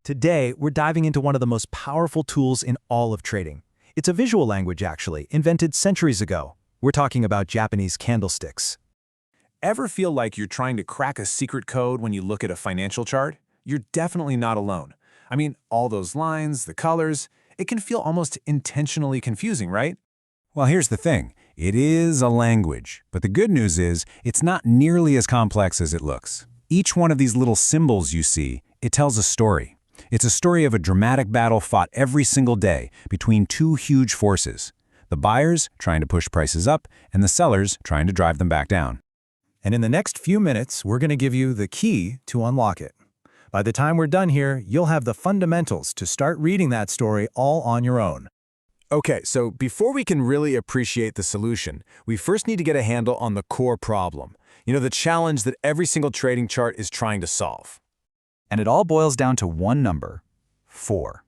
Today, we're diving into one of the most powerful tools in all of trading. It's a visual language, actually, invented centuries ago. We're talking about Japanese candlesticks. Ever feel like you're trying to crack a secret code when you look at a financial chart? You're definitely not alone. I mean, all those lines, the colors, it can feel almost intentionally confusing, right? Well, here's the thing. It is a language, but the good news is it's not nearly as complex as it looks. Each one of these little symbols you see, it tells a story. It's a story of a dramatic battle fought every single day between two huge forces. The buyers trying to push prices up and the sellers trying to drive them back down. And in the next few minutes, we're going to give you the key to unlock it. By the time we're done here, you'll have the fundamentals to start reading that story all on your own. Okay, so before we can really appreciate the solution, we first need to get a handle on the core problem. The challenge that every single trading chart is trying to solve. And it all boils down to one number, 4.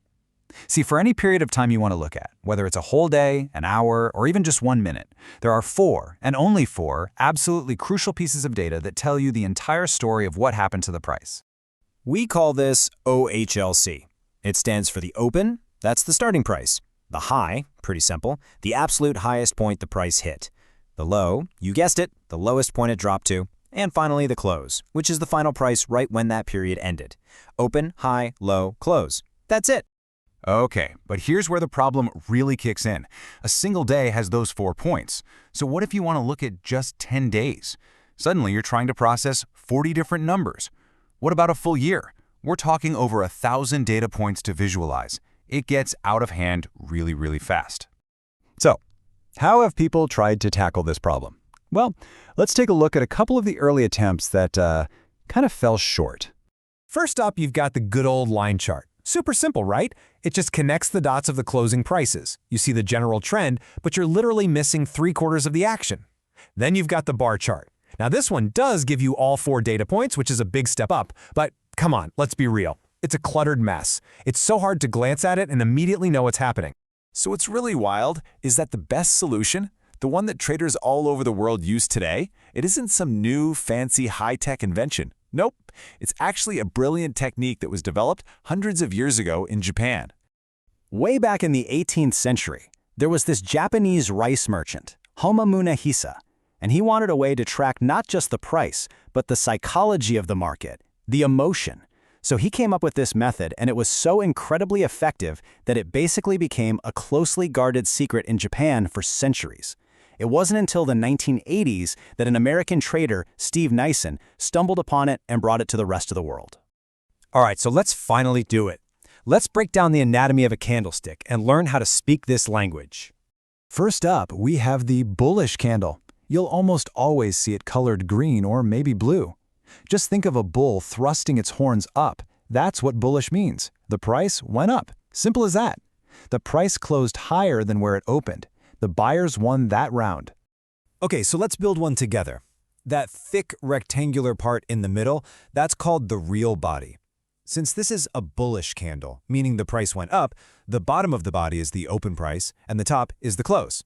See, for any period of time you want to look at, whether it's a whole day, an hour, or even just 1 minute, there are 4, and only 4, absolutely crucial pieces of data that tell you the entire story of what happened to the price. We call this OHLC. It stands for the open, that's the starting price. The high, pretty simple, the absolute highest point the price hit. The low, you guessed it, the lowest point it dropped to. And finally, the close, which is the final price right when that period ended. Open, high, low, close. That's it. Okay, but here's where the problem really kicks in. A single day has those 4 points. So what if you want to look at just 10 days? Suddenly you're trying to process 40 different numbers. What about a full year? We're talking over 1,000 data points to visualize. It gets out of hand really, really fast. So, how have people tried to tackle this problem? Well, let's take a look at a couple of the early attempts that kind of fell short. First up, you've got the good old line chart. Super simple, right? It just connects the dots of the closing prices. You see the general trend, but you're literally missing 3/4 of the action. Then you've got the bar chart. Now this one does give you all 4 data points, which is a big step up, but come on, let's be real. It's a cluttered mess. It's so hard to glance at it and immediately know what's happening. So what's really wild is that the best solution, the one that traders all over the world use today, it isn't some new, fancy, high-tech invention. Nope, it's actually a brilliant technique that was developed hundreds of years ago in Japan. Way back in the 18th century, there was this Japanese rice merchant, Homamune Hisa, and he wanted a way to track not just the price, but the psychology of the market, the emotion. So he came up with this method, and it was so incredibly effective that it basically became a closely guarded secret in Japan for centuries. It wasn't until the 1980s that an American trader, Steve Nyssen, stumbled upon it and brought it to the rest of the world. All right, so let's finally do it. Let's break down the anatomy of a candlestick and learn how to speak this language. First up, we have the bullish candle. You'll almost always see it colored green or maybe blue. Just think of a bull thrusting its horns up. That's what bullish means. The price went up. Simple as that. The price closed higher than where it opened. The buyers won that round. Okay, so let's build one together. That thick rectangular part in the middle, that's called the real body. Since this is a bullish candle, meaning the price went up, the bottom of the body is the open price and the top is the close.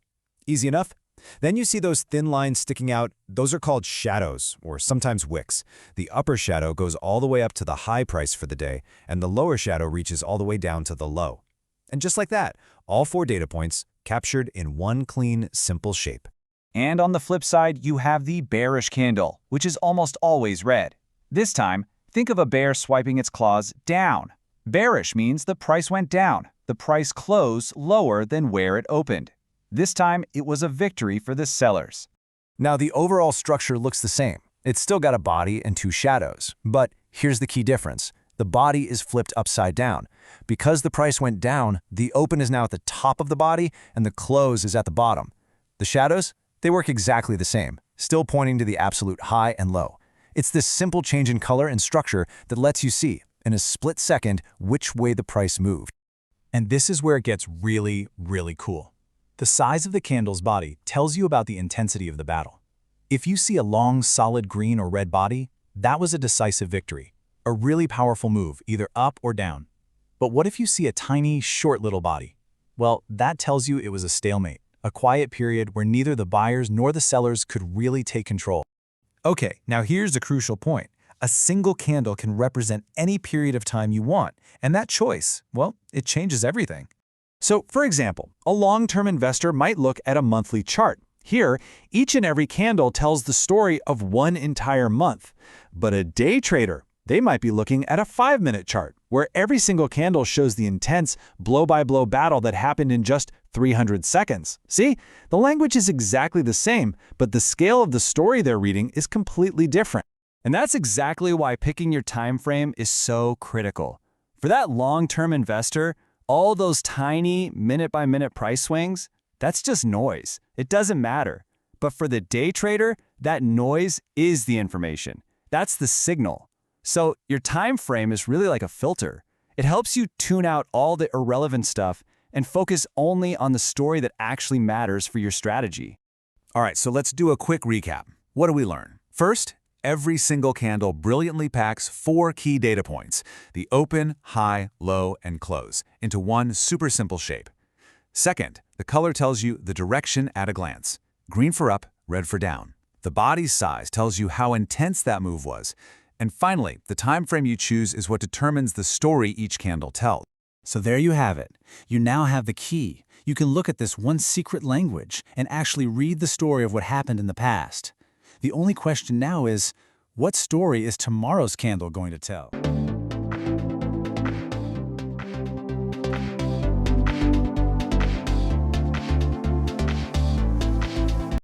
Easy enough? Then you see those thin lines sticking out. Those are called shadows, or sometimes wicks. The upper shadow goes all the way up to the high price for the day, and the lower shadow reaches all the way down to the low. And just like that, all 4 data points captured in one clean, simple shape. And on the flip side, you have the bearish candle, which is almost always red. This time, think of a bear swiping its claws down. Bearish means the price went down. The price closed lower than where it opened. This time, it was a victory for the sellers. Now, the overall structure looks the same. It's still got a body and 2 shadows. But here's the key difference. The body is flipped upside down. Because the price went down, the open is now at the top of the body and the close is at the bottom. The shadows, they work exactly the same, still pointing to the absolute high and low. It's this simple change in color and structure that lets you see, in a split second, which way the price moved. And this is where it gets really, really cool. The size of the candle's body tells you about the intensity of the battle. If you see a long, solid green or red body, that was a decisive victory, a really powerful move, either up or down. But what if you see a tiny, short little body? Well, that tells you it was a stalemate, a quiet period where neither the buyers nor the sellers could really take control. Okay, now here's a crucial point. A single candle can represent any period of time you want, and that choice, well, it changes everything. So, for example, a long-term investor might look at a monthly chart. Here, each and every candle tells the story of one entire month. But a day trader, they might be looking at a 5-minute chart, where every single candle shows the intense, blow-by-blow battle that happened in just 300 seconds. See, the language is exactly the same, but the scale of the story they're reading is completely different. And that's exactly why picking your time frame is so critical. For that long-term investor, all those tiny minute-by-minute price swings, that's just noise. It doesn't matter. But for the day trader, that noise is the information. That's the signal. So your time frame is really like a filter. It helps you tune out all the irrelevant stuff and focus only on the story that actually matters for your strategy. All right, so let's do a quick recap. What do we learn? First, every single candle brilliantly packs 4 key data points, the open, high, low, and close, into one super simple shape. Second, the color tells you the direction at a glance. Green for up, red for down. The body's size tells you how intense that move was. And finally, the time frame you choose is what determines the story each candle tells. So there you have it. You now have the key. You can look at this one secret language and actually read the story of what happened in the past. The only question now is, what story is tomorrow's candle going to tell?